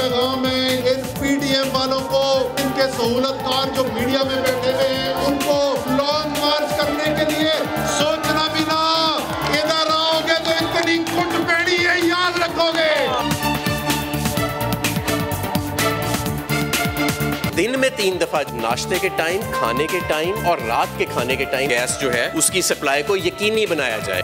पैगाम है इन पीडीएम वालों को, इनके सहूलतकार जो मीडिया में बैठे हुए हैं उनको लॉन्ग मार्च करने के लिए सोचना भी ना, इधर आओगे तो इतनी कुट पैड़ी है, याद रखोगे। दिन में 3 दफा नाश्ते के टाइम, खाने के टाइम और रात के खाने के टाइम गैस जो है उसकी सप्लाई को यकीनी बनाया जाए।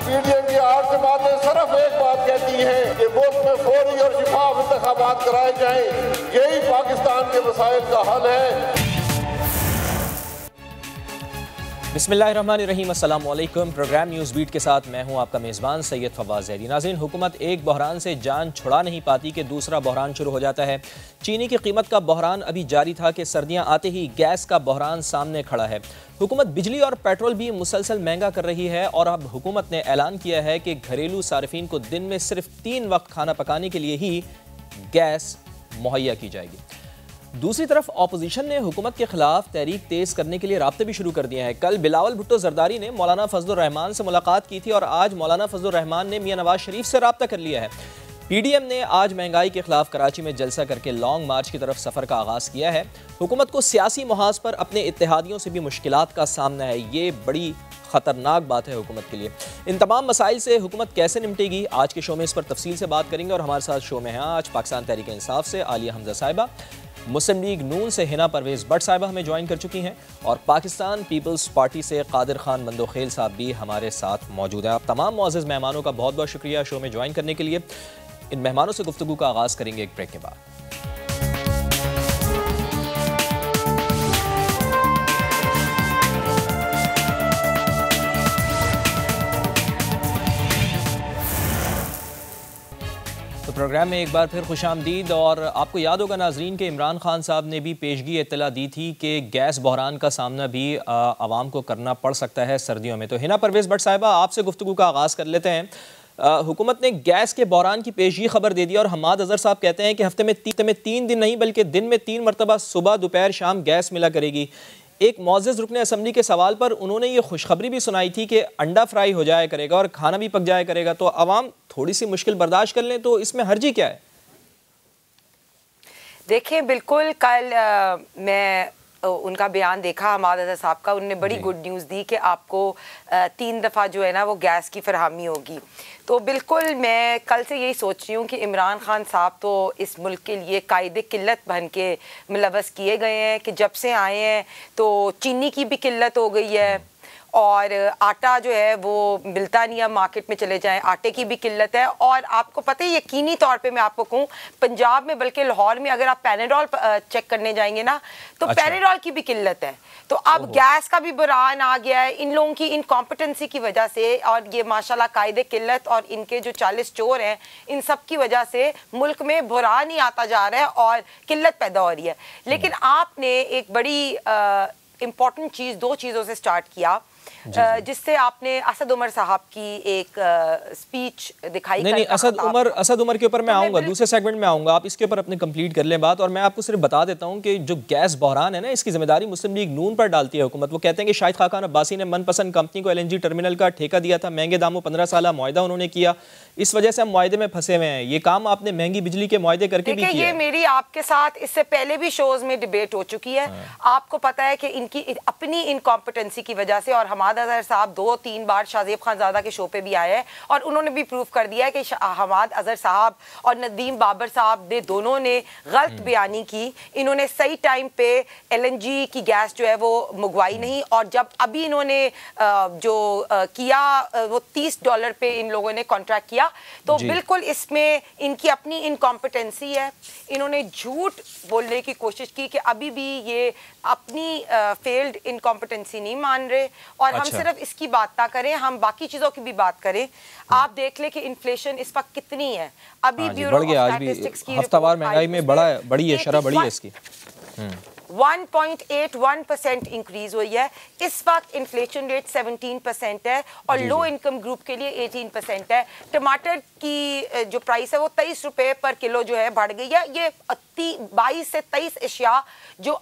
पीडीएम की 8 बातें सिर्फ एक बात कहती है कि मुल्क में फौरी और शिफाफ इंतखाबात कराए जाएं, यही पाकिस्तान के मसाइल का हल है। बिस्मिल्लाहिर्रहमानिर्रहीम, अस्सलाम वालेकुम। प्रोग्राम न्यूज़ बीट के साथ मैं हूं आपका मेज़बान सैयद फवाद ज़ैदी। नाज़रीन, हुकूमत एक बहरान से जान छुड़ा नहीं पाती कि दूसरा बहरान शुरू हो जाता है। चीनी की कीमत का बहरान अभी जारी था कि सर्दियां आते ही गैस का बहरान सामने खड़ा है। हुकूमत बिजली और पेट्रोल भी मुसलसल महंगा कर रही है और अब हुकूमत ने ऐलान किया है कि घरेलू सार्फिन को दिन में सिर्फ 3 वक्त खाना पकाने के लिए ही गैस मुहैया की जाएगी। दूसरी तरफ अपोजिशन ने हुकूमत के खिलाफ तहरीक तेज करने के लिए राब्ते भी शुरू कर दिए हैं। कल बिलावल भुट्टो जरदारी ने मौलाना फजलुर रहमान से मुलाकात की थी और आज मौलाना फजलुर रहमान ने मियां नवाज शरीफ से राब्ता कर लिया है। पीडीएम ने आज महंगाई के खिलाफ कराची में जलसा करके लॉन्ग मार्च की तरफ सफ़र का आगाज़ किया है। हुकूमत को सियासी मुहाज पर अपने इत्तेहादियों से भी मुश्किलात का सामना है। ये बड़ी ख़तरनाक बात है हुकूमत के लिए। इन तमाम मसाइल से हुकूमत कैसे निपटेगी, आज के शो में इस पर तफसील से बात करेंगे। और हमारे साथ शो में हैं आज पाकिस्तान तहरीक इंसाफ से आलिया हमजा साहिबा, मुस्लिम लीग नून से हिना परवेज़ भट्ट साहिबा हमें ज्वाइन कर चुकी हैं और पाकिस्तान पीपल्स पार्टी से कादिर खान बंदोखेल साहब भी हमारे साथ मौजूद हैं। आप तमाम मुअज़्ज़िज़ मेहमानों का बहुत बहुत शुक्रिया शो में ज्वाइन करने के लिए। इन मेहमानों से गुफ्तगू का आगाज़ करेंगे एक ब्रेक के बाद। तो प्रोग्राम में एक बार फिर खुशामदीद। और आपको याद होगा नाजरीन के इमरान खान साहब ने भी पेशगी इत्तला दी थी कि गैस बहरान का सामना भी आवाम को करना पड़ सकता है सर्दियों में। तो हिना परवेज़ भट्ट साहिबा, आपसे गुफ्तगू का आगाज़ कर लेते हैं। हुकूमत ने गैस के बहरान की पेशगी खबर दे दी और हमाद अज़हर साहब कहते हैं कि हफ्ते में 3 दिन नहीं बल्कि दिन में 3 मरतबा सुबह दोपहर शाम गैस मिला करेगी। एक मुअज़्ज़िज़ रुकने असम्बली के सवाल पर उन्होंने ये खुशखबरी भी सुनाई थी कि अंडा फ्राई हो जाया करेगा और खाना भी पक जाया करेगा। तो अवाम थोड़ी सी मुश्किल बर्दाश्त कर लें तो इसमें हर्जी क्या है? देखिए, बिल्कुल कल मैं उनका बयान देखा हमाद अज़हर साहब का। उन्होंने बड़ी गुड न्यूज़ दी कि आपको 3 दफ़ा जो है ना वो गैस की फरहमी होगी। तो बिल्कुल मैं कल से यही सोच रही हूँ कि इमरान खान साहब तो इस मुल्क के लिए कायदे किल्लत बन के मुलव्वस किए गए हैं कि जब से आए हैं तो चीनी की भी किल्लत हो गई है और आटा जो है वो मिलता नहीं है, मार्केट में चले जाएं आटे की भी किल्लत है। और आपको पता है यकीनी तौर पे मैं आपको कहूँ पंजाब में बल्कि लाहौर में अगर आप पैराडोल चेक करने जाएंगे ना तो पैराडोल की भी किल्लत है। तो अब गैस का भी बुरान आ गया है इन लोगों की इनकॉम्पिटेंसी की वजह से। और ये माशाल्लाह कायदे किल्लत और इनके जो 40 चोर हैं इन सब की वजह से मुल्क में बुरान ही आता जा रहा है और किल्लत पैदा हो रही है। लेकिन आपने एक बड़ी इम्पॉर्टेंट चीज़ 2 चीज़ों से स्टार्ट किया जिससे आपने असद उमर साहब की एक स्पीच दिखाई। नहीं, असद उमर के ऊपर मैं आऊँगा, दूसरे सेगमेंट में आऊँगा। आप इसके ऊपर अपने कंप्लीट कर लें बात। और मैं आपको सिर्फ बता देता हूँ कि जो गैस बहरान है ना इसकी जिम्मेदारी मुस्लिम लीग नून पर डालती है हुकूमत। वो कहते हैं कि शाहिद खाकान अब्बासी ने मनपसंद कंपनी को LNG टर्मिनल का ठेका दिया था, महंगे दामों 15 साल मुआहदा उन्होंने किया, इस वजह से हम मुआहदे में फंसे हुए हैं। ये काम आपने महंगी बिजली के मुआहदे करके भी किया। ये मेरी आपके साथ इससे पहले भी शोज में डिबेट हो चुकी है। आपको पता है कि इनकी अपनी इनकॉम्पिटेंसी की वजह से, और हमाद अज़हर साहब 2-3 बार शाहजेब खानजादा के शो पे भी आए हैं और उन्होंने भी प्रूव कर दिया है कि हमाद अज़हर साहब और नदीम बाबर साहब ने दोनों ने गलत बयानी की। इन्होंने सही टाइम पे LNG की गैस जो है वो मंगवाई नहीं। और जब अभी इन्होंने जो किया वो $30 पे इन लोगों ने कॉन्ट्रैक्ट किया। तो बिल्कुल इसमें इनकी अपनी इनकॉम्पिटेंसी है। इन्होंने झूठ बोलने की कोशिश की कि अभी भी ये अपनी फेल्ड इनकॉम्पिटेंसी नहीं मान रहे। और हम सिर्फ इसकी बात ना करें, हम बाकी चीजों की भी बात करें। आप देख ले कि इन्फ्लेशन इस वक्त कितनी है। अभी ब्यूरो ऑफ स्टैटिस्टिक्स की हफ्तावार महंगाई में बड़ी है, शरह बड़ी है इसकी। 1.81% इंक्रीज हुई है। इस वक्त इन्फ्लेशन रेट 17% है और लो इनकम ग्रुप के लिए 18% है। टमाटर की जो प्राइस है वो 23 रुपए पर किलो जो है बढ़ गई है। ये 22 से 23 अशिया जो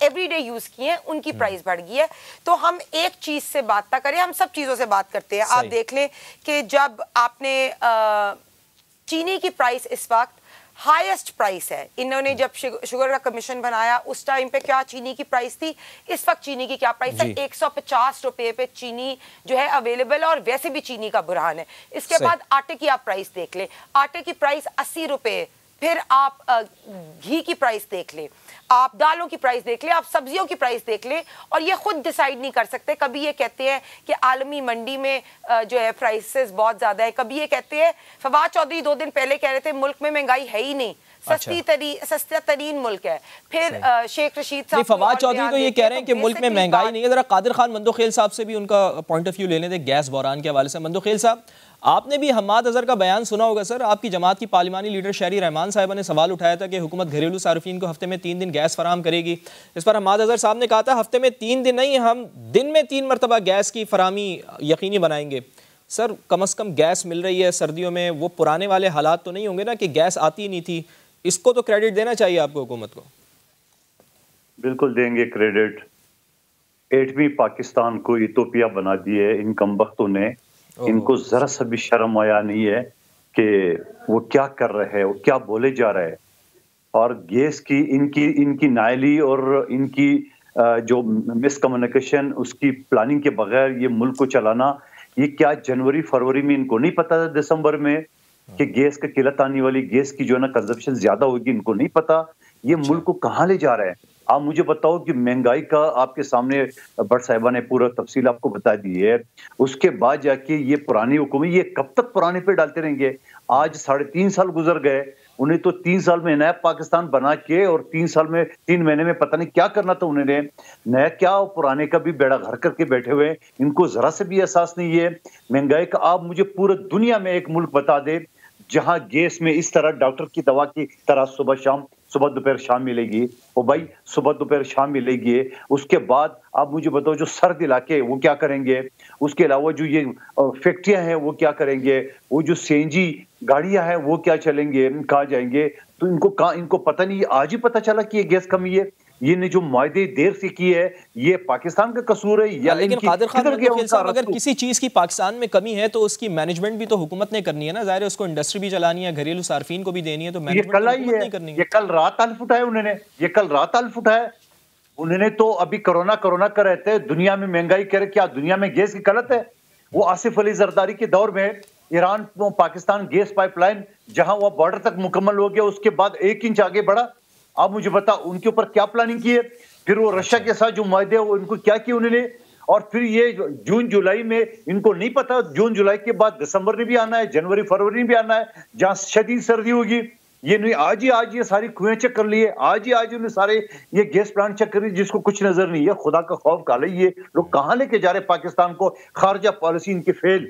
एवरीडे यूज किए हैं उनकी प्राइस बढ़ गई है। तो हम एक चीज से बात ना करें, हम सब चीजों से बात करते हैं। आप देख लें कि जब आपने चीनी की प्राइस इस वक्त हाईएस्ट प्राइस है, इन्होंने जब शुगर का कमीशन बनाया उस टाइम पे क्या चीनी की प्राइस थी, इस वक्त चीनी की क्या प्राइस है? 150 रुपए पे चीनी जो है अवेलेबल है और वैसे भी चीनी का बुरहान है। इसके बाद आटे की आप प्राइस देख ले, आटे की प्राइस 80 रुपए, फिर आप घी की प्राइस देख ले, आप दालों की प्राइस देख ले, आप सब्जियों की प्राइस देख ले, और ये खुद डिसाइड नहीं कर सकते। कभी ये कहते हैं कि आलमी मंडी में जो है प्राइसेस बहुत ज्यादा है, कभी ये कहते हैं, फवाद चौधरी 2 दिन पहले कह रहे थे मुल्क में महंगाई है ही नहीं, सस्ता तरीन मुल्क है। फिर शेख रशीद साहब, फवाद चौधरी तो ये कह रहे हैं कि मुल्क में महंगाई नहीं है। जरा कादिर खान मंदोखेल साहब से भी उनका पॉइंट ऑफ व्यू लेने थे गैस बहरान के हवाले से। मंदोखेल साहब, आपने भी हम्माद अजहर का बयान सुना होगा सर। आपकी जमात की पार्लिमानी लीडर शहरी रहमान साहिबा ने सवाल उठाया था कि हुकूमत घरेलू सार्फिन को हफ्ते में 3 दिन गैस फराहम करेगी। इस पर हम्माद अजहर साहब ने कहा था हफ्ते में 3 दिन नहीं, हम दिन में 3 मरतबा गैस की फराहमी यकीनी बनाएंगे। सर कम से कम गैस मिल रही है सर्दियों में, वो पुराने वाले हालात तो नहीं होंगे ना कि गैस आती नहीं थी? इसको तो क्रेडिट देना चाहिए आपको, हुकूमत को। बिल्कुल देंगे क्रेडिट। 8वीं पाकिस्तान को इथोपिया बना दिए इन कमबख्तों ने। इनको जरा सा भी शर्म आया नहीं है कि वो क्या कर रहे हैं, वो क्या बोले जा रहे हैं। और गैस की इनकी नायली और इनकी जो मिसकम्युनिकेशन, उसकी प्लानिंग के बगैर ये मुल्क को चलाना, ये क्या जनवरी फरवरी में इनको नहीं पता था, दिसंबर में, कि गैस का किल्लत आने वाली, गैस की जो है ना कंजप्शन ज्यादा होगी, इनको नहीं पता। ये मुल्क को कहाँ ले जा रहे हैं? आप मुझे बताओ कि महंगाई का आपके सामने भट्ट साहिबा ने पूरा तफसील आपको बता दी है। उसके बाद जाके ये पुरानी हुकूमत ये कब तक पुराने पे डालते रहेंगे? आज 3.5 साल गुजर गए, उन्हें तो 3 साल में नया पाकिस्तान बना के और 3 महीने में पता नहीं क्या करना था उन्होंने। नया क्या और पुराने का भी बेड़ा घर करके बैठे हुए, इनको जरा से भी एहसास नहीं है महंगाई का। आप मुझे पूरी दुनिया में एक मुल्क बता दे जहां गैस में इस तरह डॉक्टर की दवा की तरह सुबह दोपहर शाम मिलेगी। ओ भाई, सुबह दोपहर शाम मिलेगी। उसके बाद आप मुझे बताओ जो सर्द इलाके वो क्या करेंगे? उसके अलावा जो ये फैक्ट्रियां हैं वो क्या करेंगे? वो जो सीएनजी गाड़ियां हैं वो क्या चलेंगे, कहाँ जाएंगे? तो इनको पता नहीं। आज ही पता चला कि ये गैस कमी है। ये ने जो मुआहदे देर से की है, ये पाकिस्तान का कसूर है या लेकिन कादिर खान साहब, अगर किसी चीज की पाकिस्तान में कमी है तो उसकी मैनेजमेंट भी तो हुकूमत ने करनी है ना। जाहिर है उसको इंडस्ट्री भी चलानी है, घरेलू सार्फिन को भी देनी है, तो मैनेजमेंट करनी है। ये कल रात अल्फ उठाए उन्होंने, ये कल रात अल्फ उठाए उन्होंने। तो अभी कोरोना कर रहते हैं, दुनिया में महंगाई करे, क्या दुनिया में गैस की किल्लत है? वो आसिफ अली जरदारी के दौर में ईरान पाकिस्तान गैस पाइपलाइन जहां वो बॉर्डर तक मुकम्मल हो गया, उसके बाद 1 इंच आगे बढ़ा। आप मुझे बताओ उनके ऊपर क्या प्लानिंग की है? फिर वो रशिया के साथ जो मुआहदे वो इनको क्या किया उन्होंने? और फिर ये जून जुलाई में इनको नहीं पता, जून जुलाई के बाद दिसंबर में भी आना है, जनवरी फरवरी में भी आना है, जहां शदीद सर्दी होगी। ये नहीं आज ये सारी कुएं चेक कर लिए, आज उन्हें सारे ये गैस प्लांट चेक कर लिए, जिसको कुछ नजर नहीं है। खुदा का खौफ काले, ये लोग कहाँ लेके जा रहे पाकिस्तान को? खारजा पॉलिसी इनकी फेल,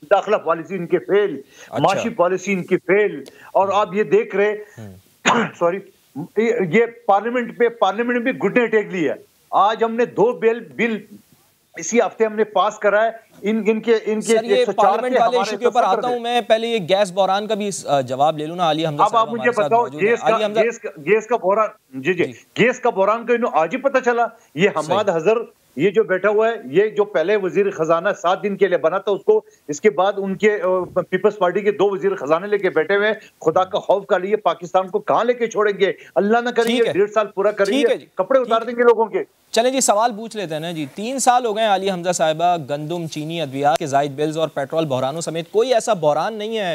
दाखिला पॉलिसी इनके फेल, माशी पॉलिसी इनकी फेल। और आप ये देख रहे सॉरी, ये पार्लियामेंट में घुटने टेक ली है। आज हमने 2 बिल इसी हफ्ते हमने पास करा है। इनके पार्लियामेंट वाले इशू के ऊपर आता हूं मैं। पहले ये गैस बहरान का भी जवाब ले लूं ना। आलिया हमजा, अब आप मुझे बताओ गैस का बहरान, जी गैस का बहरान का इन्हों आज ही पता चला। ये हम्माद अजहर ये जो बैठा हुआ है, ये जो पहले वजीर खजाना 7 दिन के लिए बना था उसको, इसके बाद उनके पीपल्स पार्टी के 2 वजीर खजाने लेके बैठे हुए। खुदा का खौफ का लिए पाकिस्तान को कहां लेके छोड़ेंगे? अल्लाह ना करिए 1.5 साल पूरा करेंगे, कपड़े उतार देंगे लोगों के। चलें जी, सवाल पूछ लेते हैं ना जी। 3 साल हो गए आलिया हमजा साहिबा, गंदम, चीनी, अद्वियात के जायद बिल्स और पेट्रोल बहरानों समेत कोई ऐसा बहरान नहीं है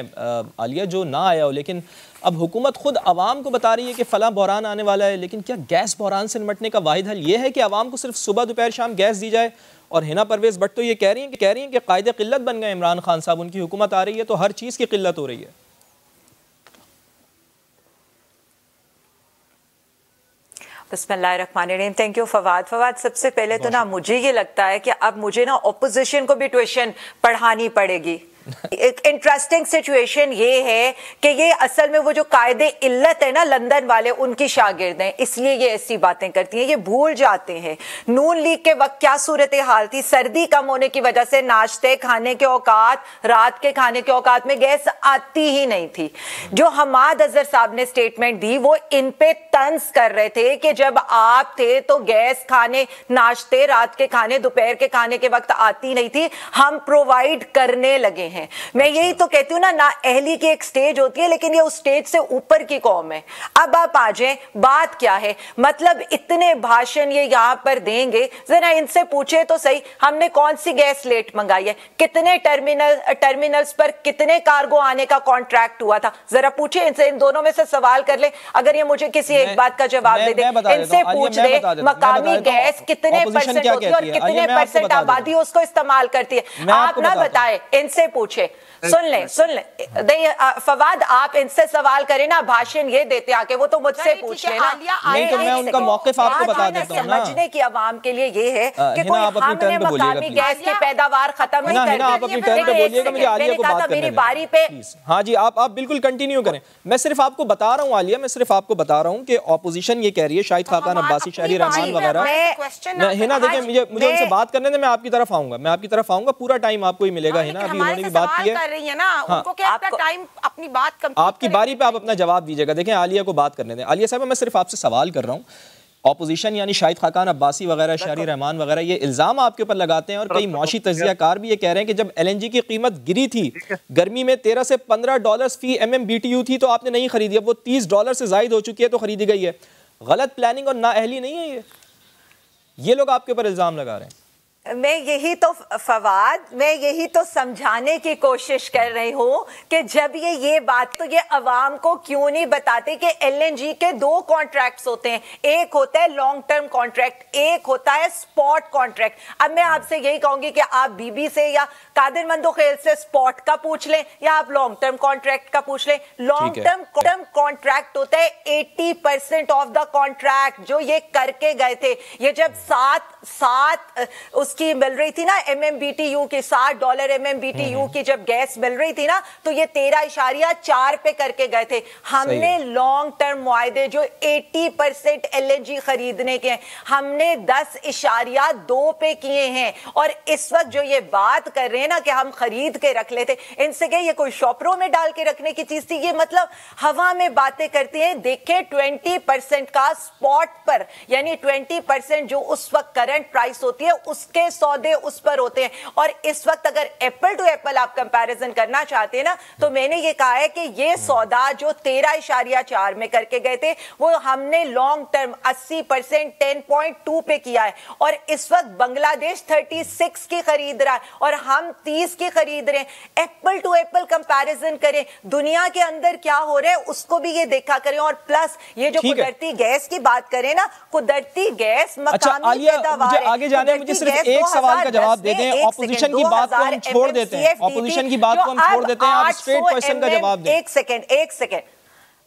आलिया जो ना आया हो। लेकिन अब हुकूमत खुद अवाम को बता रही है कि फला बहरान आने वाला है। लेकिन क्या गैस बहरान से निपटने का वाहिद हल ये है कि अवाम को सिर्फ सुबह दोपहर शाम गैस दी जाए? और हिना परवेज भट्ट तो ये कह रही हैं कि कायदे किल्लत बन गए इमरान खान साहब, उनकी हुकूमत आ रही है तो हर चीज़ की किल्लत हो रही है। बिस्मिल्लाहिर्रहमानिर्रहीम। Thank you Fawad. सबसे पहले तो ना मुझे ये लगता है कि अब मुझे ना ऑपोजिशन को भी ट्यूशन पढ़ानी पड़ेगी। एक इंटरेस्टिंग सिचुएशन ये है कि ये असल में वो जो कायदे इल्लत है ना लंदन वाले, उनकी शागिर्द हैं, इसलिए ये ऐसी बातें करती हैं। ये भूल जाते हैं नून लीग के वक्त क्या सूरत हाल थी। सर्दी कम होने की वजह से नाश्ते खाने के औकात, रात के खाने के औकात में गैस आती ही नहीं थी। जो हमाद अजहर साहब ने स्टेटमेंट दी वो इन पे तंज कर रहे थे कि जब आप थे तो गैस खाने, नाश्ते, रात के खाने, दोपहर के खाने के वक्त आती नहीं थी, हम प्रोवाइड करने लगे हैं। मैं यही तो कहती हूँ ना अहली की एक स्टेज होती है, लेकिन ये उस स्टेज से ऊपर की कौम है। अब आप आ जाएं, बात क्या है, मतलब इतने भाषण ये यहाँ पर देंगे, जरा इनसे पूछे तो सही हमने कौन सी गैस लेट मंगाई है, कितने टर्मिनल्स पर कितने कार्गो आने का कॉन्ट्रैक्ट हुआ था, जरा पूछे इनसे, इन दोनों में से सवाल कर ले। अगर ये मुझे किसी एक बात का जवाब दे दे, इनसे पूछ दे मकामी गैस कितने परसेंट होती है और कितने परसेंट आबादी उसको इस्तेमाल करती है। आप ना बताए, इनसे पूछे। सुन ले फवाद, आप इनसे सवाल करें ना, भाषण ये देते आके, वो तो मुझसे पूछ लेना। नहीं तो मैं उनका मौक़िफ़ आपको बता देता हूं ना। समझने की आवाम के लिए ये है कि कोई हमने मकामी गैस की पैदावार खत्म नहीं कर दी। आप अपनी टर्न पे बोलिएगा, मुझे आलिया को बात करने दें। हाँ जी, आप बिल्कुल कंटिन्यू करें। मैं सिर्फ आपको बता रहा हूँ आलिया, मैं सिर्फ आपको बता रहा हूँ कि ऑपोजिशन ये कह रही है, शाहिद खाकान अब्बासी, शहरी रहमान वगैरह है ना। देखिए मुझे उनसे बात करने दें, मैं आपकी तरफ आऊंगा, पूरा टाइम आपको ही मिलेगा है ना। अभी उन्होंने भी बात की है, टाइम अपनी बात आपकी बारी पे आप अपना जवाब दीजिएगा। देखें आलिया को बात करने दें। आलिया साहब, मैं सिर्फ आपसे सवाल कर रहा हूँ, ऑपोजिशन यानी शाहिद खाकान अब्बासी वगैरह, शहरी रहमान वगैरह, ये इल्ज़ाम आपके ऊपर लगाते हैं और कई मौशी तज्ज़ियाकार भी ये कह रहे हैं कि जब LNG की कीमत गिरी थी, गर्मी में 13 से 15 डॉलर फी MMBTU थी, तो आपने नहीं खरीदी, अब वो 30 डॉलर से ज़ायद हो चुकी है तो खरीदी गई है। गलत प्लानिंग और नाअहली नहीं है ये लोग आपके ऊपर इल्ज़ाम लगा रहे हैं। मैं यही तो फवाद, मैं यही तो समझाने की कोशिश कर रही हूँ कि जब ये बात, तो ये अवाम को क्यों नहीं बताते कि LNG के 2 कॉन्ट्रैक्ट्स होते हैं, एक होता है लॉन्ग टर्म कॉन्ट्रैक्ट, एक होता है स्पॉट कॉन्ट्रैक्ट। अब मैं आपसे यही कहूंगी कि आप बीबी से या कादिर मंदोखेल से स्पॉट का पूछ लें या आप लॉन्ग टर्म कॉन्ट्रैक्ट का पूछ लें। लॉन्ग टर्म कॉन्ट्रैक्ट होता है 80% ऑफ द कॉन्ट्रैक्ट जो ये करके गए थे। ये जब सात उसकी मिल रही थी ना MMBTU की, $60 MMBTU की जब गैस मिल रही थी ना, तो ये 13.4 पे करके गए थे। हमने लॉन्ग टर्म मुआहदे जो 80% LNG खरीदने के हैं, हमने 10.2 पे किए हैं। और इस वक्त जो ये बात कर रहे हैं ना कि हम खरीद के रख लेते, इनसे क्या ये कोई शॉपरों में डाल के रखने की चीज थी? ये मतलब हवा में बातें करते हैं। देखे 20% का स्पॉट पर, यानी 20% जो उस वक्त करंट प्राइस होती है उसके सौदे उस पर होते हैं। और इस वक्त अगर एप्पल टू एप्पल आप कंपैरिजन करना चाहते हैं ना, तो मैंने ये कहा है कि ये सौदा जो 13.4 में करके गए थे, वो हमने लॉन्ग टर्म 80% 10.2 पे किया है। और इस वक्त बांग्लादेश 36 की खरीद रहा है और हम 30 की खरीद रहे हैं। एप्पल टू एप्पल कंपैरिजन करें, दुनिया के अंदर क्या हो रहा है उसको भी ये देखा करें। और प्लस ये जो कुदरती गैस की बात करें ना, कुदरती गैस मकामी पैदावार है। आगे जाने मुझे सिर्फ एक सवाल का जवाब दे दें। ऑपोजिशन की बात को हम छोड़ देते हैं, ऑपोजिशन की बात को हम छोड़ देते हैं, आप स्ट्रेट क्वेश्चन का जवाब दें। एक सेकंड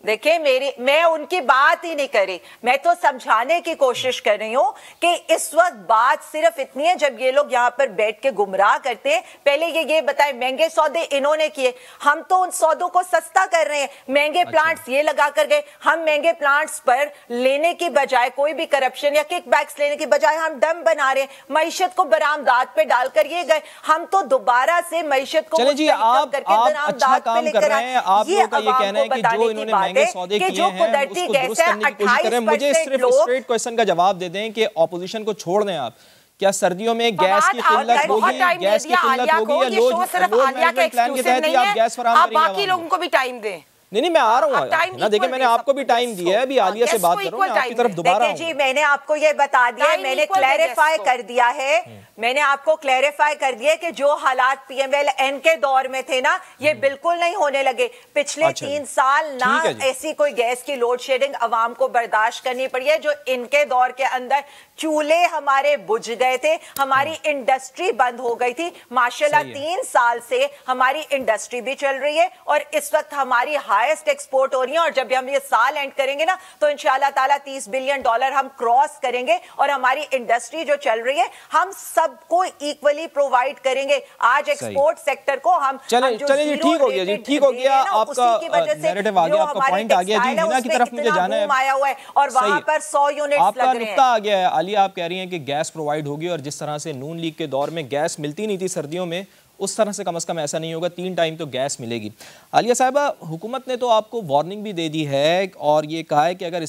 देखिए, मैं उनकी बात ही नहीं करी, मैं तो समझाने की कोशिश कर रही हूं कि इस वक्त बात सिर्फ इतनी है, जब ये लोग यहां पर बैठ के गुमराह करते हैं, पहले ये बताएं महंगे सौदे इन्होंने किए, हम तो उन सौदों को सस्ता कर रहे हैं। महंगे प्लांट्स ये लगा कर गए, हम महंगे प्लांट्स पर लेने की बजाय, कोई भी करप्शन या किकबैक्स लेने की बजाय हम डम बना रहे हैं, मईशत को बरामदात पे डालकर ये गए। हम तो दोबारा से मईशत को चलिए जी, आप अच्छा काम कर रहे हैं। आप लोगों का ये कहना है कि जो इन्होंने सौदे किए हैं उसको दुरुस्त करने की कोशिश करें। मुझे सिर्फ स्ट्रेट क्वेश्चन का जवाब दे दें कि ऑपोजिशन को छोड़ दें आप। क्या सर्दियों में गैस की किल्लत होगी, गैस की किल्लत होगी या लोड मैनेजमेंट प्लान के तहत ही आप गैस फराहम करेंगे? बाकी लोगों को भी टाइम दें। नहीं, मैं आ रहा हूँ ना। देखिए, मैंने आपको भी टाइम दिया है, अभी आलिया से बात करूं, मैं आपकी तरफ दोबारा जी। मैंने आपको ये बता दिया, मैंने क्लैरिफाई कर दिया है, मैंने आपको क्लैरिफाई कर दिया कि जो हालात PMLN के दौर में थे ना, ये बिल्कुल नहीं होने लगे। पिछले 3 साल ना ऐसी कोई गैस की लोड शेडिंग अवाम को बर्दाश्त करनी पड़ी है, जो इनके दौर के अंदर चूल्हे हमारे बुझ गए थे, हमारी इंडस्ट्री बंद हो गई थी। माशाल्लाह 3 साल से हमारी इंडस्ट्री भी चल रही है और इस वक्त हमारी हाईएस्ट एक्सपोर्ट हो रही हैं, और जब हम ये साल एंड करेंगे ना तो इंशाल्लाह ताला $30 बिलियन हम क्रॉस करेंगे, और हमारी इंडस्ट्री जो चल रही है हम सबको इक्वली प्रोवाइड करेंगे। आज एक्सपोर्ट सेक्टर को हम चलिए ठीक हो गया जी, ठीक हो गया, आपका नैरेटिव आ गया, आपका पॉइंट आ गया जी। हिना की तरफ मुझे जाना है, आया हुआ है और वहां पर 100 यूनिट्स आपका नुक्ता आ गया है। आलिया, आप कह रही हैं कि गैस प्रोवाइड होगी, और जिस तरह से नून लीग के दौर में गैस मिलती नहीं थी सर्दियों में, उस तरह से कम से कम ऐसा नहीं होगा, 3 टाइम तो गैस मिलेगी। आलिया साहिबा, हुकूमत ने तो आपको वार्निंग भी दे दी है और ये कहा है कि अगर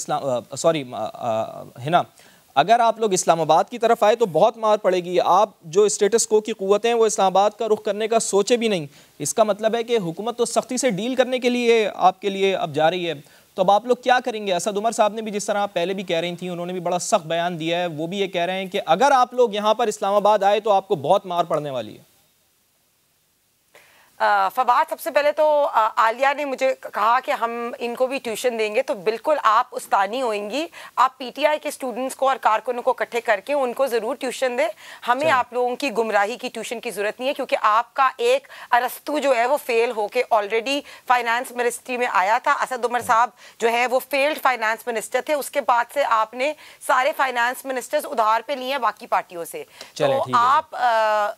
हिना, अगर आप लोग इस्लामाबाद की तरफ आए तो बहुत मार पड़ेगी। आप जो स्टेटस को की कुव्वतें हैं वो इस्लामाबाद का रुख करने का सोचे भी नहीं। इसका मतलब है कि हुकूमत तो सख्ती से डील करने के लिए आपके लिए अब जा रही है, तो अब आप लोग क्या करेंगे? असद उमर साहब ने भी, जिस तरह आप पहले भी कह रही थी, उन्होंने भी बड़ा सख्त बयान दिया है। वो भी ये कह रहे हैं कि अगर आप लोग यहाँ पर इस्लामाबाद आए तो आपको बहुत मार पड़ने वाली है। फवाद, सबसे पहले तो आलिया ने मुझे कहा कि हम इनको भी ट्यूशन देंगे, तो बिल्कुल आप उस्तानी होंगी। आप पीटीआई के स्टूडेंट्स को और कारकुनों को इकट्ठे करके उनको ज़रूर ट्यूशन दें। हमें आप लोगों की गुमराही की ट्यूशन की ज़रूरत नहीं है, क्योंकि आपका एक अरस्तू जो है वो फेल होके ऑलरेडी फाइनेंस मिनिस्ट्री में आया था। असद उमर साहब जो है वो फेल्ड फाइनेंस मिनिस्टर थे, उसके बाद से आपने सारे फाइनेंस मिनिस्टर्स उधार पे लिए हैं बाकी पार्टियों से। तो आप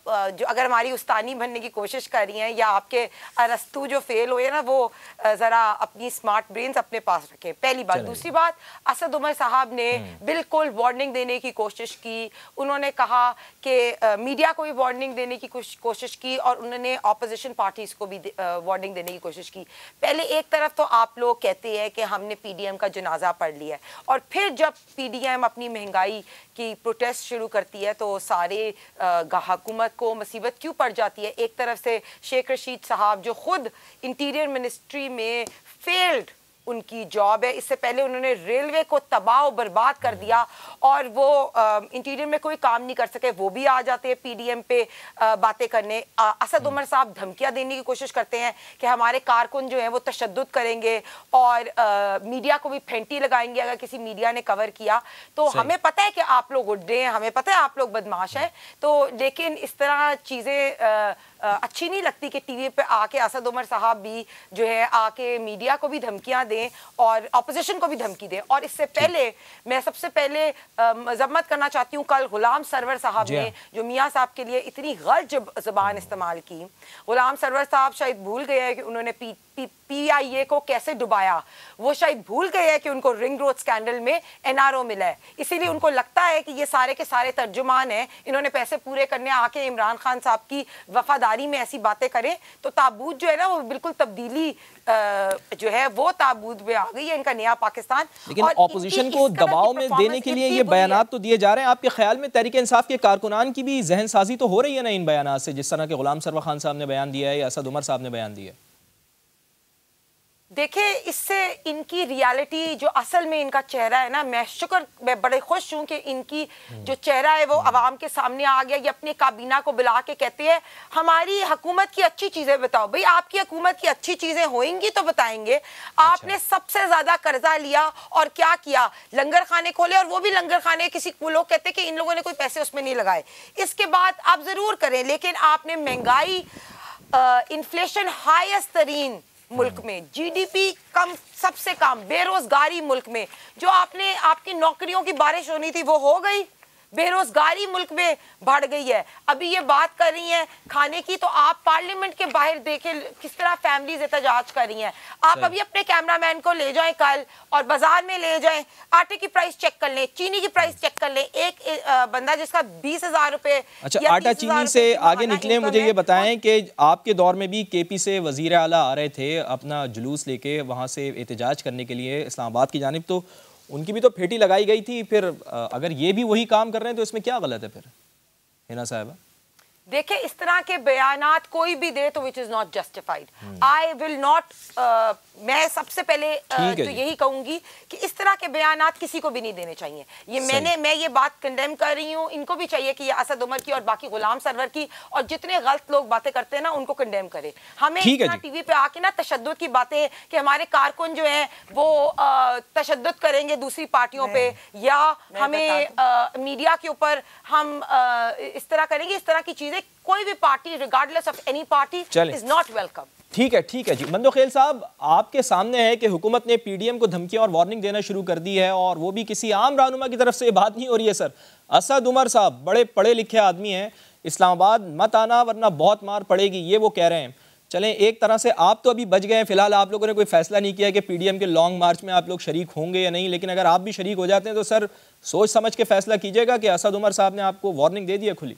जो अगर हमारी उस्तानी बनने की कोशिश कर रही हैं, या आपके अरस्तू जो फेल हुए ना, वो जरा अपनी स्मार्ट ब्रेन्स अपने पास रखें, पहली बात। दूसरी बात, असद उमर साहब ने बिल्कुल वार्निंग देने की कोशिश की। उन्होंने कहा कि मीडिया को भी वार्निंग देने की कोशिश की, और उन्होंने ऑपोजिशन पार्टीज को भी वार्निंग देने की कोशिश की। पहले एक तरफ तो आप लोग कहते हैं कि हमने पीडीएम का जनाजा पढ़ लिया है, और फिर जब पीडीएम अपनी महंगाई की प्रोटेस्ट शुरू करती है तो सारे हुकूमत को मुसीबत क्यों पड़ जाती है? एक तरफ से शेख रशीद साहब जो खुद इंटीरियर मिनिस्ट्री में फेल्ड उनकी जॉब है, इससे पहले उन्होंने रेलवे को तबाह और बर्बाद कर दिया, और वो इंटीरियर में कोई काम नहीं कर सके, वो भी आ जाते हैं पीडीएम पे बातें करने। असद उमर साहब धमकियां देने की कोशिश करते हैं कि हमारे कारकुन जो हैं वो तशद्दुद करेंगे और मीडिया को भी फेंटी लगाएंगे अगर किसी मीडिया ने कवर किया। तो हमें पता है कि आप लोग उड्डे हैं, हमें पता है आप लोग बदमाश हैं, तो लेकिन इस तरह चीज़ें अच्छी नहीं लगती कि टीवी पे आके असद उमर साहब भी जो है आके मीडिया को भी धमकियां दें और ऑपोजिशन को भी धमकी दें। और इससे पहले मैं सबसे पहले मजम्मत करना चाहती हूँ, कल गुलाम सरवर साहब ने जो मियाँ साहब के लिए इतनी गलत ज़बान इस्तेमाल की। गुलाम सरवर साहब शायद भूल गए हैं कि उन्होंने पीआईए को कैसे डुबाया, वो शायद भूल गए हैं कि उनको रिंग रोड स्कैंडल में एनआरओ मिला है, इसीलिए उनको लगता है कि ये सारे के सारे तर्जुमान हैं, इन्होंने पैसे पूरे करने आके इमरान खान साहब की वफादारी में ऐसी बातें करें। तो ताबूत जो है ना वो बिल्कुल तब्दीली जो है वो ताबूत में आ गई है इनका नया पाकिस्तान। लेकिन ऑपोजिशन को दबाव में देने के लिए ये बयानात तो दिए जा रहे हैं। आपके ख्याल में तहरीक इंसाफ के कारकुनान की भी जहन साजी तो हो रही है ना इन बयानात से, जिस तरह के गुलाम सरवर खान साहब ने बयान दिया है या असद उमर साहब ने बयान दिया है? देखिए, इससे इनकी रियलिटी जो असल में इनका चेहरा है ना, मैं बड़े खुश हूं कि इनकी जो चेहरा है वो आवाम के सामने आ गया। ये अपनी काबीना को बुला के कहते हैं हमारी हुकूमत की अच्छी चीजें बताओ। भाई, आपकी हुकूमत की अच्छी चीजें होंगी तो बताएंगे। आपने सबसे ज्यादा कर्जा लिया और क्या किया, लंगर खाने खोले, और वो भी लंगर खाने किसी लोग कहते कि इन लोगों ने कोई पैसे उसमें नहीं लगाए। इसके बाद आप जरूर करें, लेकिन आपने महंगाई, इन्फ्लेशन हाईएस्ट तरीन मुल्क में, जीडीपी कम, सबसे कम, बेरोजगारी मुल्क में, जो आपने आपकी नौकरियों की बारिश होनी थी वो हो गई, बेरोजगारी मुल्क में बढ़ गई है। अभी ये बात कर रही हैं खाने की, तो आप पार्लियामेंट के बाहर देखें किस तरह फैमिलीज एहतजाज कर रही हैं। आप अभी अपने कैमरामैन को ले जाएं कल और बाजार में ले जाएं, आटे की प्राइस चेक कर लें, चीनी की प्राइस चेक कर लें। एक बंदा जिसका 20,000 रुपए, अच्छा, आटा चीनी से आगे निकले, मुझे ये बताएं कि आपके दौर में भी केपी से वजीर आला आ रहे थे अपना जुलूस लेके वहाँ से एहतजाज करने के लिए इस्लामाबाद की जानिब, तो उनकी भी तो फेटी लगाई गई थी। फिर अगर ये भी वही काम कर रहे हैं तो इसमें क्या गलत है फिर, हिना साहिबा? देखिए, इस तरह के बयानात कोई भी दे तो which is not justified. I will not, मैं सबसे पहले तो यही कहूंगी कि इस तरह के बयानात किसी को भी नहीं देने चाहिए। ये मैं ये बात कंडेम कर रही हूँ, इनको भी चाहिए कि ये असद उमर की और बाकी गुलाम सरवर की और जितने गलत लोग बातें करते हैं ना उनको कंडेम करे। हमें टीवी पे आके ना तशद्दुद की बातें कि हमारे कारकुन जो है वो तशद्दुद करेंगे दूसरी पार्टियों पे, या हमें मीडिया के ऊपर हम इस तरह करेंगे, इस तरह की चीजें कोई भी party regardless of any party is not welcome. ठीक है जी। मंदोखेल साहब, आपके सामने है कि हुकूमत ने पीडीएम को धमकियां और वार्निंग देना शुरू कर दी है, और वो भी किसी आम रहनुमा की तरफ से बात नहीं हो रही है सर। असद उमर साहब बड़े पढ़े लिखे आदमी हैं, इस्लामाबाद मत आना वरना बहुत मार पड़ेगी, ये वो कह रहे हैं। चलें, एक तरह से आप तो अभी बच गए हैं, फिलहाल आप लोगों ने कोई फैसला नहीं किया कि पीडीएम के लॉन्ग मार्च में आप लोग शरीक होंगे या नहीं, लेकिन अगर आप भी शरीक हो जाते हैं तो सर सोच समझ के फैसला कीजिएगा कि असद उमर साहब ने आपको वार्निंग दे दी है खुली।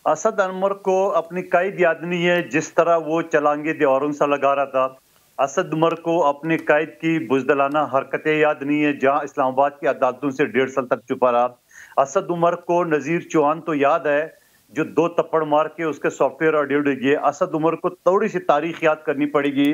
असद उमर को अपनी कैद याद नहीं है, जिस तरह वो चलांगे दीवारों सा लगा रहा था। असद उमर को अपने कैद की बुजदलाना हरकतें याद नहीं है, जहां इस्लामाबाद की अदालतों से 1.5 साल तक छुपा रहा। असद उमर को नजीर चौहान तो याद है, जो 2 थप्पड़ मार के उसके सॉफ्टवेयर ऑडियो डिगे। असद उमर को थोड़ी सी तारीख याद करनी पड़ेगी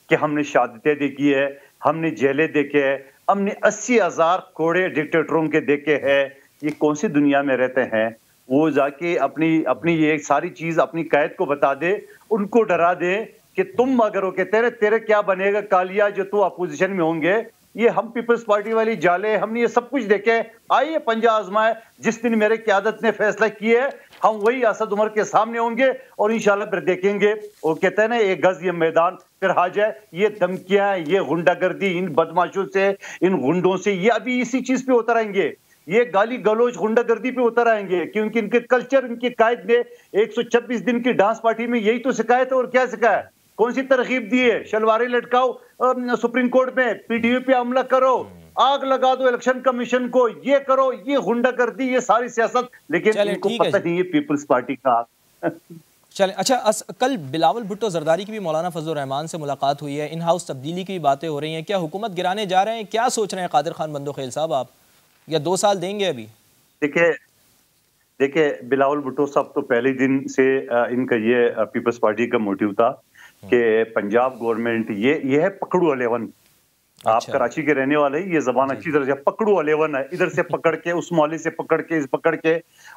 कि हमने शहादतें देखी है, हमने जेलें देखे है, हमने 80,000 कोड़े डिक्टेटरों के देखे हैं। ये कौन सी दुनिया में रहते हैं? वो जाके अपनी ये सारी चीज अपनी कैद को बता दे, उनको डरा दे कि तुम अगर वो कहते तेरे क्या बनेगा कालिया जो तू अपोजिशन में होंगे। ये हम पीपल्स पार्टी वाली जाले, हमने ये सब कुछ देखे। आइए पंजा आजमाए, जिस दिन मेरे क़यादत ने फैसला किया है हम वही असद उमर के सामने होंगे और इंशाल्लाह फिर देखेंगे। वो कहते हैं ना, एक गज ये मैदान फिर आ जाए। ये धमकियां, ये गुंडागर्दी इन बदमाशों से, इन गुंडों से, ये अभी इसी चीज पे होता रहेंगे। ये गाली गलोच गुंडागर्दी पे उतर आएंगे, क्योंकि इनके कल्चर, इनकी कायद में 126 दिन की डांस पार्टी में यही तो सिखाया था। और क्या सिखाया? कौन सी तरकीब दी है? शलवारें लटकाओ सुप्रीम कोर्ट में, पीटीयू पे हमला करो, आग लगा दो इलेक्शन कमीशन को, ये करो, ये गुंडागर्दी, ये सारी सियासत। लेकिन इनको पता नहीं है पीपल्स पार्टी का। चलें, अच्छा, कल बिलावल भुट्टो जरदारी की भी मौलाना फजलुर रहमान से मुलाकात हुई है, इन हाउस तब्दीली की भी बातें हो रही हैं। क्या हुकूमत गिराने जा रहे हैं? क्या सोच रहे हैं कादिर खान मंदोखेल साहब आप, या 2 साल देंगे अभी? देखिए बिलावल भुट्टो साहब तो पहले दिन से इनका ये पीपल्स पार्टी का मोटिव था कि पंजाब गवर्नमेंट ये है पकड़ू 11। आप कराची के रहने वाले, ये जबान अच्छी तरह से, पकड़ू 11 है। इधर से पकड़ के, उस मोहल्ले से पकड़ के, इस पकड़ के।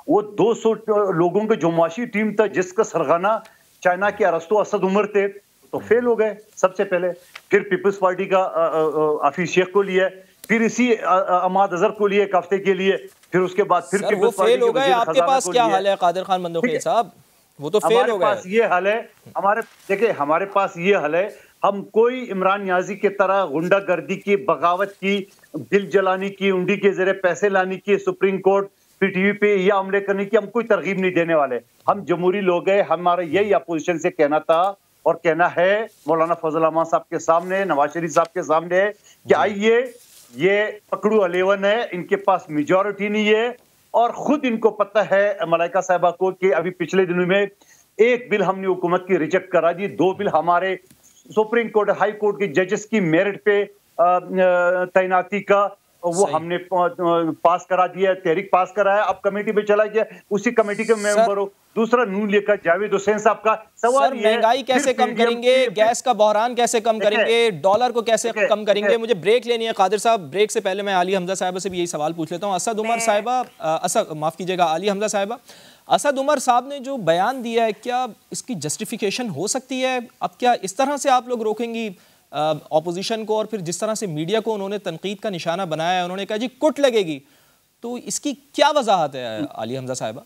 वो 200 लोगों के जो माशी टीम था, जिसका सरगना चाइना के अरस्तु असद उमर थे, तो फेल हो गए सबसे पहले। फिर पीपल्स पार्टी का आफिस शेख को लिया, फिर इसी अमाद अजहर को लिए एक हफ्ते के लिए, फिर उसके बाद फिर वो फेल हो गए। आपके पास क्या हाल है कादिर खान मंदोखेल साहब? वो तो फेल हो गए। हमारे पास ये हाल है, हमारे पास ये हाल है, हम कोई इमरान नियाजी की तरह गुंडागर्दी की, बगावत की, दिल जलाने की, उंडी के जरिए पैसे लाने की, सुप्रीम कोर्ट पीटीवी पे या हमले करने की हम कोई तरगीब नहीं देने वाले। हम जमहूरी लोग हैं। हमारा यही अपोजिशन से कहना था और कहना है मौलाना फजल रहमान साहब के सामने, नवाज शरीफ साहब के सामने, कि आइए, ये पकड़ू 11 है, इनके पास मेजॉरिटी नहीं है। और खुद इनको पता है मलाइका साहिबा को कि अभी पिछले दिनों में एक बिल हमने हुकूमत की रिजेक्ट करा दी, 2 बिल हमारे सुप्रीम कोर्ट, हाई कोर्ट के जजेस की मेरिट पे तैनाती का वो हमने पास करा दिया, तहरीक पास कराया, अब कमेटी पे चला गया, उसी कमेटी के मेंबर हो। दूसरा नून लेकर जावेद हुसैन साहब का सवाल, महंगाई कैसे कम करेंगे, गैस का बहरान कैसे कम करेंगे, डॉलर को कैसे कम करेंगे? मुझे ब्रेक लेनी है कादिर साहब। ब्रेक से पहले मैं आली हमजा साहिबा से भी यही सवाल पूछ लेता हूँ। असद उमर साहिबा, माफ कीजिएगा, आली हमजा साहिबा, असद उमर साहब ने जो बयान दिया है, क्या इसकी जस्टिफिकेशन हो सकती है? अब क्या इस तरह से आप लोग रोकेंगी ऑपोजिशन को, और फिर जिस तरह से मीडिया को उन्होंने तनकीद का निशाना बनाया है, उन्होंने कहा जी कुट लगेगी, तो इसकी क्या वजाहत है आली हमजा साहिबा?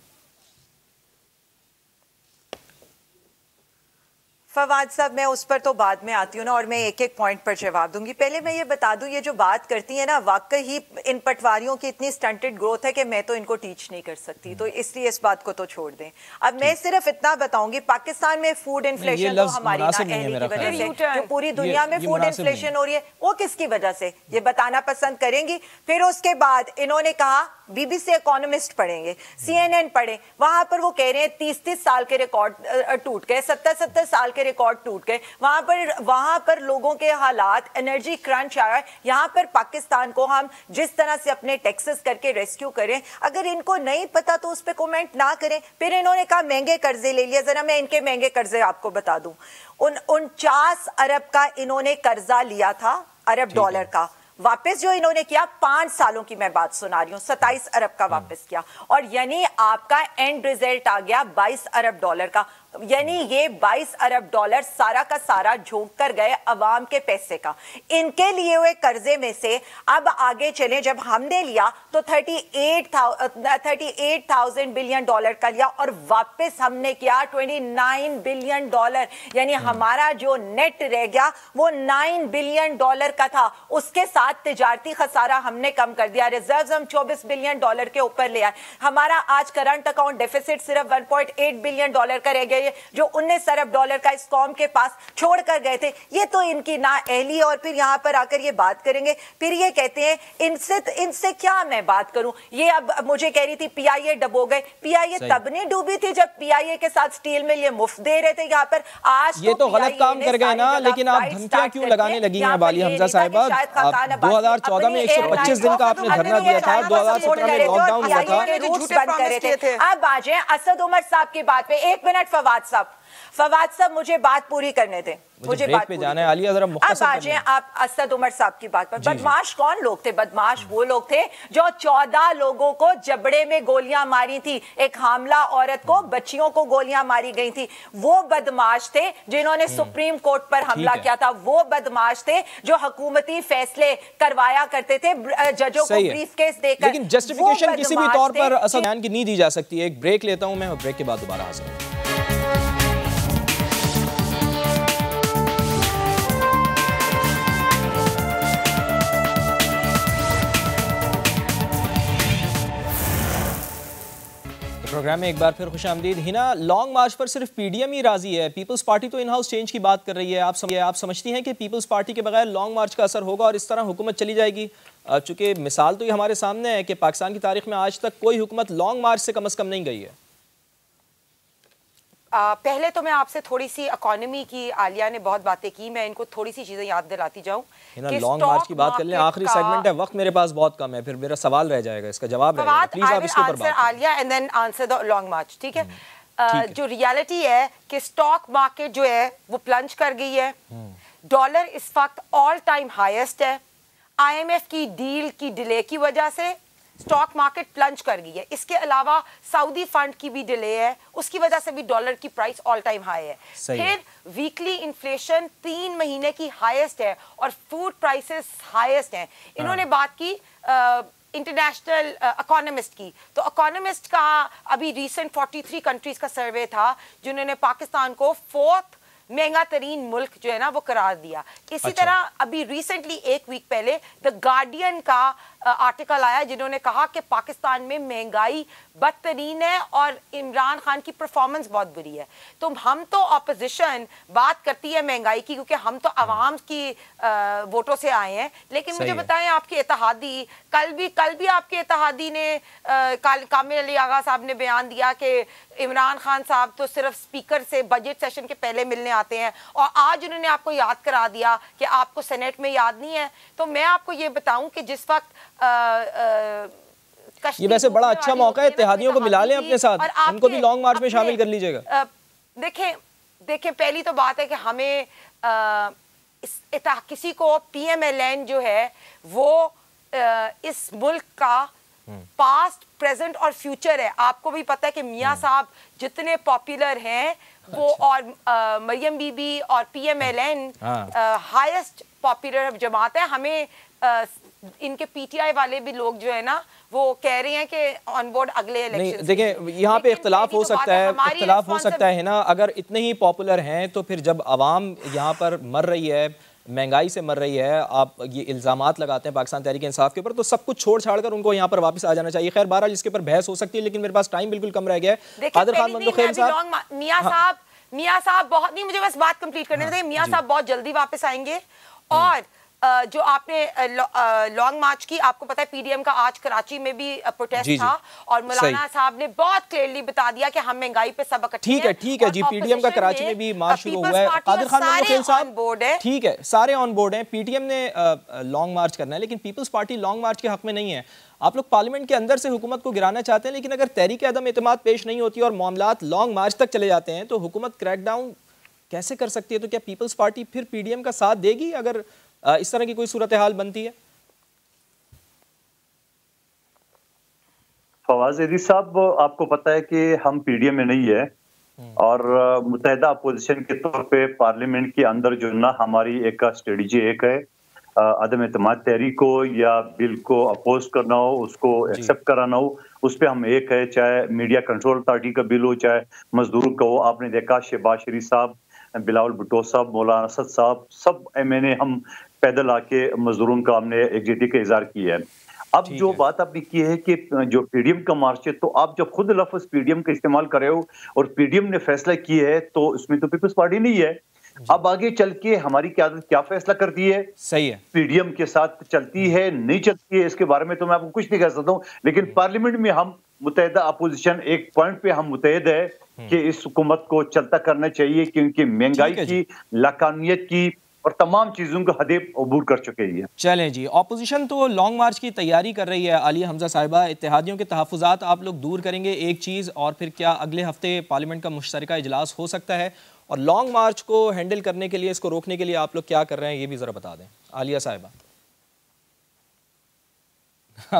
फवाद साहब, मैं उस पर तो बाद में आती हूँ ना, और मैं एक एक पॉइंट पर जवाब दूंगी। पहले मैं ये बता दूं, ये जो बात करती है ना, वाकई ही इन पटवारियों की इतनी स्टंटेड ग्रोथ है कि मैं तो इनको टीच नहीं कर सकती, तो इसलिए इस बात को तो छोड़ दें। अब मैं सिर्फ इतना बताऊंगी, पाकिस्तान में फूड इन्फ्लेशन तो हमारी नाअहली की वजह से, जो पूरी दुनिया में फूड इन्फ्लेशन हो रही है, वो किसकी वजह से, ये बताना पसंद करेंगी? फिर उसके बाद इन्होंने कहा, बीबीसी इकोनॉमिस्ट पढ़ेंगे, CNN पढ़े, वहां पर वो कह रहे हैं 30-30 साल के रिकॉर्ड टूट गए, 70-70 साल के रिकॉर्ड टूट गए। वहां पर लोगों के हालात, एनर्जी क्रंच आया है। यहाँ पर पाकिस्तान को हम जिस तरह से अपने टैक्सेस करके रेस्क्यू करें, अगर इनको नहीं पता तो उस पर कमेंट ना करें। फिर इन्होंने कहा महंगे कर्जे ले लिए, जरा मैं इनके महंगे कर्जे आपको बता दूं। 49 अरब का इन्होंने कर्जा लिया था, अरब डॉलर का, वापस जो इन्होंने किया 5 सालों की मैं बात सुना रही हूँ, 27 अरब का वापस किया, और यानी आपका एंड रिजल्ट आ गया 22 अरब डॉलर का। यानी ये 22 अरब डॉलर सारा का सारा झोंक कर गए अवाम के पैसे का। इनके लिए हुए कर्जे में से अब आगे चले, जब हमने लिया तो 38,000 बिलियन डॉलर का लिया और वापस हमने किया 29 बिलियन डॉलर, यानी हमारा जो नेट रह गया वो 9 बिलियन डॉलर का था। उसके साथ तिजारती खसारा हमने कम कर दिया, रिजर्व्स हम 24 बिलियन डॉलर के ऊपर ले आए। हमारा आज करंट अकाउंट डेफिसिट सिर्फ 1.8 बिलियन डॉलर का रह गया, जो 19 अरब डॉलर का इस कौम के पास छोड़ कर गए थे। ये तो इनकी ना अहली, और फिर यहाँ पर आकर ये बात करेंगे, फिर ये कहते हैं इनसे क्या मैं बात करूं। ये अब मुझे कह रही थी पीआईए डबो गए, पीआईए तब नहीं डूबी थी जब पीआईए के साथ स्टील मिल ये मुफ्त दे रहे थे यहाँ पर। आज ये तो गलत काम कर गए ना, लेकिन आप धमकियां क्यों लगाने लगी हैं बाली हमजा साहिबा? 2014 में 125 दिन का आपने धरना दिया था, 2017 में लॉकडाउन हुआ था। अब आ जाए असद उमर साहब की बात पे। 1 मिनट फवाद साहब मुझे बात पूरी करने दें, मुझे बात पे जाना है। आलिया जरा मुख्तसर अब आ जाए आप असद उमर साहब की बात पर। बदमाश कौन लोग थे? बदमाश वो लोग थे जो 14 लोगों को जबड़े में गोलियां मारी थी, एक हामला औरत को, बच्चियों को गोलियां मारी गई थी। वो बदमाश थे जिन्होंने सुप्रीम कोर्ट पर हमला किया था। वो बदमाश थे जो हुकूमती फैसले करवाया करते थे जजों को ब्रीफ केस देकर। लेकिन जस्टिफिकेशन किसी भी तौर पर असद बयान की नहीं दी जा सकती है। एक ब्रेक लेता हूं मैं और ब्रेक के बाद दोबारा हाजिर हूं। प्रोग्राम में एक बार फिर खुशामदीद। हिना, लॉन्ग मार्च पर सिर्फ पीडीएम ही राजी है, पीपल्स पार्टी तो इन हाउस चेंज की बात कर रही है। आप समझती हैं कि पीपल्स पार्टी के बगैर लॉन्ग मार्च का असर होगा और इस तरह हुकूमत चली जाएगी? चूंकि मिसाल तो ये हमारे सामने है कि पाकिस्तान की तारीख में आज तक कोई हुकूमत लॉन्ग मार्च से कम नहीं गई है। पहले तो मैं आपसे थोड़ी सी इकोनॉमी की, आलिया ने बहुत बातें की, मैं इनको थोड़ी सी चीजें याद दिलाती जाऊं। लॉन्ग मार्च की बात कर लें, आखिरी सेगमेंट है, वक्त मेरे पास बहुत कम है, फिर मेरा सवाल रह जाएगा, इसका जवाब रहेगा। प्लीज आप इसके ऊपर बात करें। Aliya and then answer the long march, ठीक है? जो रियलिटी है कि स्टॉक मार्केट जो है वो प्लंज कर गई है। डॉलर इस वक्त ऑल टाइम हाईएस्ट है। IMF की डील की डिले की वजह से स्टॉक मार्केट प्लंज कर गई है। इसके अलावा सऊदी फंड की भी डिले है, उसकी वजह से भी डॉलर की प्राइस ऑल टाइम हाई है। फिर वीकली इन्फ्लेशन 3 महीने की हाईएस्ट है और फूड प्राइसेस हाईएस्ट हैं। इन्होंने बात की इंटरनेशनल इकोनॉमिस्ट की, तो इकोनॉमिस्ट का अभी रिसेंट 43 कंट्रीज का सर्वे था जिन्होंने पाकिस्तान को 4th महंगा तरीन मुल्क जो है ना वो करार दिया। इसी तरह अभी रिसेंटली एक वीक पहले द गार्डियन का आर्टिकल आया जिन्होंने कहा कि पाकिस्तान में महंगाई बदतरीन है और इमरान खान की परफॉर्मेंस बहुत बुरी है। तो हम तो ऑपोजिशन बात करती है महंगाई की क्योंकि हम तो अवाम की वोटों से आए हैं, लेकिन मुझे बताएं आपके इत्तेहादी, कल भी आपके इत्तेहादी ने कामिल अली आगा साहब ने बयान दिया कि इमरान खान साहब तो सिर्फ स्पीकर से बजट सेशन के पहले मिलने आते हैं, और आज उन्होंने आपको याद करा दिया कि आपको सेनेट में याद नहीं है। तो मैं आपको ये बताऊं कि जिस वक्त ये वैसे बड़ा अच्छा मौका है, इत्तेहादियों को मिला लें अपने साथ, उनको भी लॉन्ग मार्च में शामिल कर लीजिएगा। देखें पहली तो बात है कि हमें किसी को PMLN जो है वो इस मुल्क का पास्ट, प्रेजेंट और फ्यूचर है। आपको भी पता है कि मियां साहब जितने पॉपुलर हैं वो, और मरियम बीबी और PMLN हाईएस्ट पॉपुलर जमात है। हमें इनके PTI वाले भी लोग जो है ना वो कह रहे हैं कि ऑन बोर्ड अगले इलेक्शन। देखें यहाँ पे इख्तलाफ हो सकता है ना, अगर इतने ही पॉपुलर हैं तो फिर जब आवाम यहाँ पर मर रही है, महंगाई से मर रही है, आप ये इल्ज़ामात लगाते हैं पाकिस्तान तहरीक इंसाफ के ऊपर, तो सब कुछ छोड़ छाड़ कर उनको यहाँ पर वापस आ जाना चाहिए। खैर बहरहाल इसके ऊपर बहस हो सकती है, लेकिन मेरे पास टाइम बिल्कुल कम रह गया है। कादिर खान मंदोखेल साहब, मियां साहब बहुत नहीं, मुझे बस बात कंप्लीट करने दें। मियां साहब बहुत जल्दी वापस आएंगे। और जो आपने लॉन्ग मार्च की, आपको पता है PDM का आज कराची में भी प्रोटेस्ट था और मौलाना साहब ने बहुत क्लियरली बता दिया कि हम महंगाई पे सबक ठीक है जी, PDM का कराची में भी मार्च शुरू हुआ है। कादिर खान मंदोखेल साहब ठीक है, सारे ऑन बोर्ड हैं। PTM ने लॉन्ग मार्च करना है, लेकिन पीपल्स पार्टी लॉन्ग मार्च के हक में नहीं है। आप लोग पार्लियामेंट के अंदर से हुकूमत को गिराना चाहते हैं, लेकिन अगर तहरीक अदम एतमाद पेश नहीं होती और मामलात लॉन्ग मार्च तक चले जाते हैं तो हुकूमत क्रैकडाउन कैसे कर सकती है? तो क्या पीपल्स पार्टी फिर PDM का साथ देगी अगर इस तरह की कोई सूरत हाल बनती है? फवाज एदी साहब, आपको पता है कि हम PDM में नहीं है, और मुत्तहिदा अपोजिशन के तौर पे पार्लियामेंट के अंदर जो ना हमारी एक स्ट्रेटजी एक है, अदम एतमाद तहरीक को या बिल को अपोज करना हो, उसको एक्सेप्ट कराना हो, उस पर हम एक है। चाहे मीडिया कंट्रोल अथॉरिटी का बिल हो, चाहे मजदूर का हो। आपने देखा शहबाज शरीफ साहब, बिलावल भुट्टो साहब, मौलाना असद साहब, सब MNA हम पैदल आके मजदूरों का हमने एकजुटती का इजहार किया है। अब जो बात आपने की है कि जो पीडीएम का मार्च है, तो आप जब खुद लफ्ज पीडीएम का इस्तेमाल कर रहे हो और पीडीएम ने फैसला किया है, तो उसमें तो पीपल्स पार्टी नहीं है। अब आगे चल के हमारी क्यादत क्या फैसला करती है, सही है, पीडीएम के साथ चलती है नहीं चलती है, इसके बारे में तो मैं आपको कुछ नहीं कह सकता हूँ। लेकिन पार्लियामेंट में हम मुत्तहिदा अपोजिशन एक पॉइंट पे हम मुत्तहिद है कि इस हुकूमत को चलता करना चाहिए, क्योंकि महंगाई की, लाकानियत की और तमाम चीजों को हदें अबूर कर चुके हैं। चलें जी, ऑपोजिशन तो लॉन्ग मार्च की तैयारी कर रही है। आलिया हमजा साहिबा, इत्तेहादियों के तहफ़्फ़ुज़ात आप लोग दूर करेंगे एक चीज़, और फिर क्या अगले हफ्ते पार्लियामेंट का मुश्तरका इजलास हो सकता है? और लॉन्ग मार्च को हैंडल करने के लिए, इसको रोकने के लिए आप लोग क्या कर रहे हैं, ये भी ज़रा बता दें आलिया साहिबा।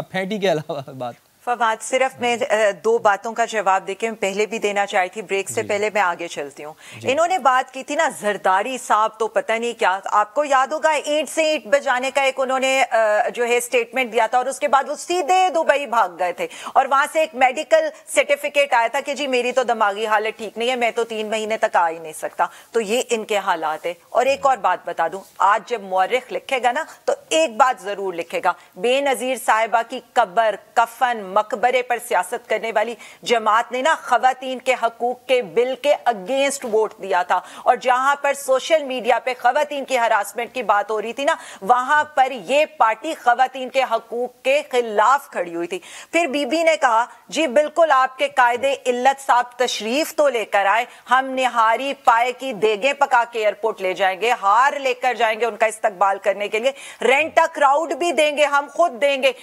फैटी के अलावा बात फवाद, सिर्फ मैं दो बातों का जवाब देके मैं पहले भी देना चाही थी, ब्रेक से पहले मैं आगे चलती हूँ। इन्होंने बात की थी ना जरदारी साहब, तो पता नहीं क्या, आपको याद होगा ईंट से ईंट बजाने का एक उन्होंने जो है स्टेटमेंट दिया था, और उसके बाद वो सीधे दुबई भाग गए थे, और वहां से एक मेडिकल सर्टिफिकेट आया था कि जी मेरी तो दिमागी हालत ठीक नहीं है, मैं तो 3 महीने तक आ ही नहीं सकता। तो ये इनके हालात है। और एक और बात बता दूं, आज जब मौरिख लिखेगा ना, तो एक बात जरूर लिखेगा, बेनजीर साहिबा की कब्र, कफन, मकबरे पर सियासत करने वाली जमात ने ना खवातीन के हकूक के बिल के अगेंस्ट वोट दिया था, और जहां पर सोशल मीडिया पे खवातीन की हरासमेंट की बात हो रही थी ना, वहां पर ये पार्टी खवातीन के हकूक के खिलाफ खड़ी हुई थी। फिर बीबी ने कहा, जी बिल्कुल आपके कायदे इल्लत साहब तशरीफ तो लेकर आए, हम निहारी पाए की देगे पका के एयरपोर्ट ले जाएंगे, हार लेकर जाएंगे उनका इस्तकबाल करने के लिए, रेंट अ क्राउड भी देंगे, हम खुद देंगे,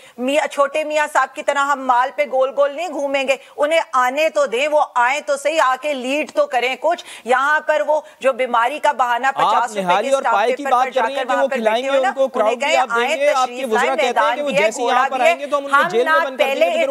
छोटे मियां साहब की तरह हम माल पे गोल गोल नहीं घूमेंगे, उन्हें आने तो दें, वो आए तो सही, आके लीड तो करें कुछ। यहाँ पर वो जो बीमारी का बहाना 50 रुपए के स्टाफ पेपर पर जाकर वहां पर बैठे हो ना, उन्हें कहे आए तशरीफ लाए, मैदान दिए, घोड़ा दिए, हम ना पहले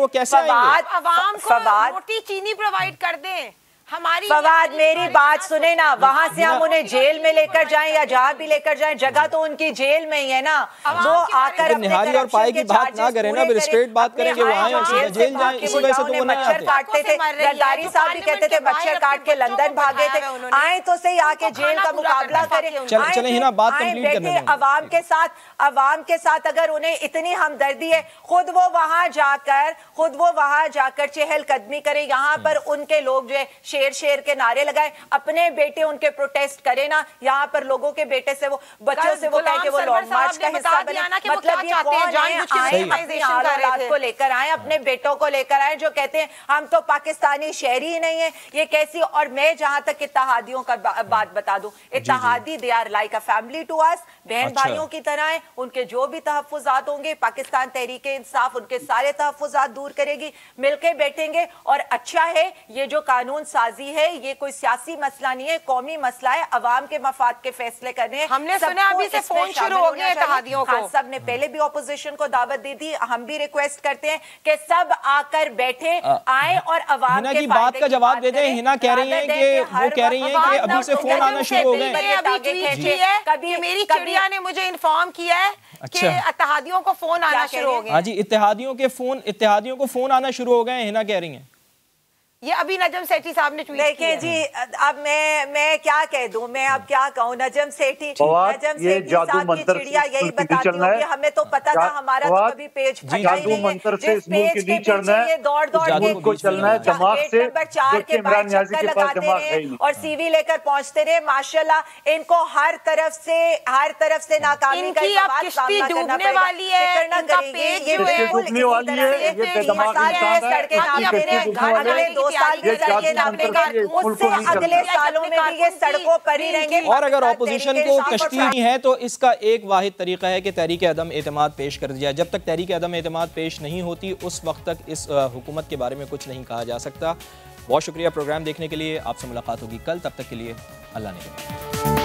फवाद रोटी चीनी प्रोवाइड कर दें। फवाद मेरी बात सुने ना, वहां से हम उन्हें जेल में लेकर जाएं या जहां भी लेकर जाएं, जगह तो उनकी जेल में ही है ना। वो आकर निहारी और पाए की बात ना करें ना, फिर स्ट्रेट बात करेंगे, वो आए और जेल जाएं, इसी वजह से तो वो नहीं आते। काटते थे, जरदारी साहब भी कहते थे मच्छर काट के लंदन भागे थे, आए तो सही, आके जेल का मुकाबला करें। चले हिना बात कंप्लीट करने दें। अवाम के साथ अगर उन्हें इतनी हमदर्दी है, खुद वो वहां जाकर चहलकदमी करे। यहाँ पर उनके लोग जो है शेर के नारे लगाए, अपने बेटे उनके प्रोटेस्ट करे ना, यहाँ पर लोगों के बेटे से वो बच्चों से वो कहे कि वो लॉन्ग मार्च का हिस्सा बने। मतलब ये कौन है, औलाद को लेकर आए, अपने बेटों को लेकर आए, जो कहते हैं हम तो पाकिस्तानी शहरी ही नहीं है, ये कैसी। और मैं जहां तक इत्तेहादियों का बात बता दूं, इत्तेहादी they are like a family to us, बहन भाइयों की तरह है। उनके जो भी तहफ्फुज़ात होंगे, पाकिस्तान तहरीके इंसाफ उनके सारे तहफ्फुज़ात दूर करेगी, मिलके बैठेंगे। और अच्छा है ये जो कानून साजी है, ये कोई सियासी मसला नहीं है, कौमी मसला है, अवाम के मफाद के फैसले करने। हमने सुना अभी से फोन शुरू हो गए इत्तेहादियों को। सब ने पहले भी ऑपोजिशन को दावत दी थी, हम भी रिक्वेस्ट करते हैं कि सब आकर बैठे, आए और अवाम की बात का जवाब देते हैं। हिना कह रही है कि वो कह रही है कि अभी से फोन आना शुरू हो गए। कभी मेरी चिड़िया ने मुझे इन्फॉर्म किया है कि इत्तेहादियों को फोन आना शुरू हो गए। हाँ जी, इत्तेहादियों को फोन आना शुरू हो गए, हिना कह रही है। ये अभी नजम सेठी साहब ने ट्वीट किया। जी अब मैं क्या कह दूं, मैं अब क्या कहूं। नजम सेठी ये जादू मंत्र चिड़िया यही बताती हूँ कि हमें तो पता था, हमारा तो कभी पेज फटा ही नहीं है, जिस पेज के पीछे दौड़ के चलना है, दिमाग से नंबर 4 के बाद चक्कर लगाते रहे और सीवी लेकर पहुंचते रहे। माशाल्लाह इनको हर तरफ से नाकामी का किश्ती डूबने वाली है, इनका पेज जो है डूबने वाली है, ये बेदिमाग इंसान है। उससे अगले सालों में भी ये सड़कों पर ही रहेंगे। और अगर ऑपोजिशन को कश्ती है तो इसका एक वाहिद तरीका है कि तहरीक अदम एतमाद पेश कर दिया। जब तक तहरीक अदम एतमाद पेश नहीं होती, उस वक्त तक इस हुकूमत के बारे में कुछ नहीं कहा जा सकता। बहुत शुक्रिया प्रोग्राम देखने के लिए। आपसे मुलाकात होगी कल, तब तक के लिए अल्लाह ने।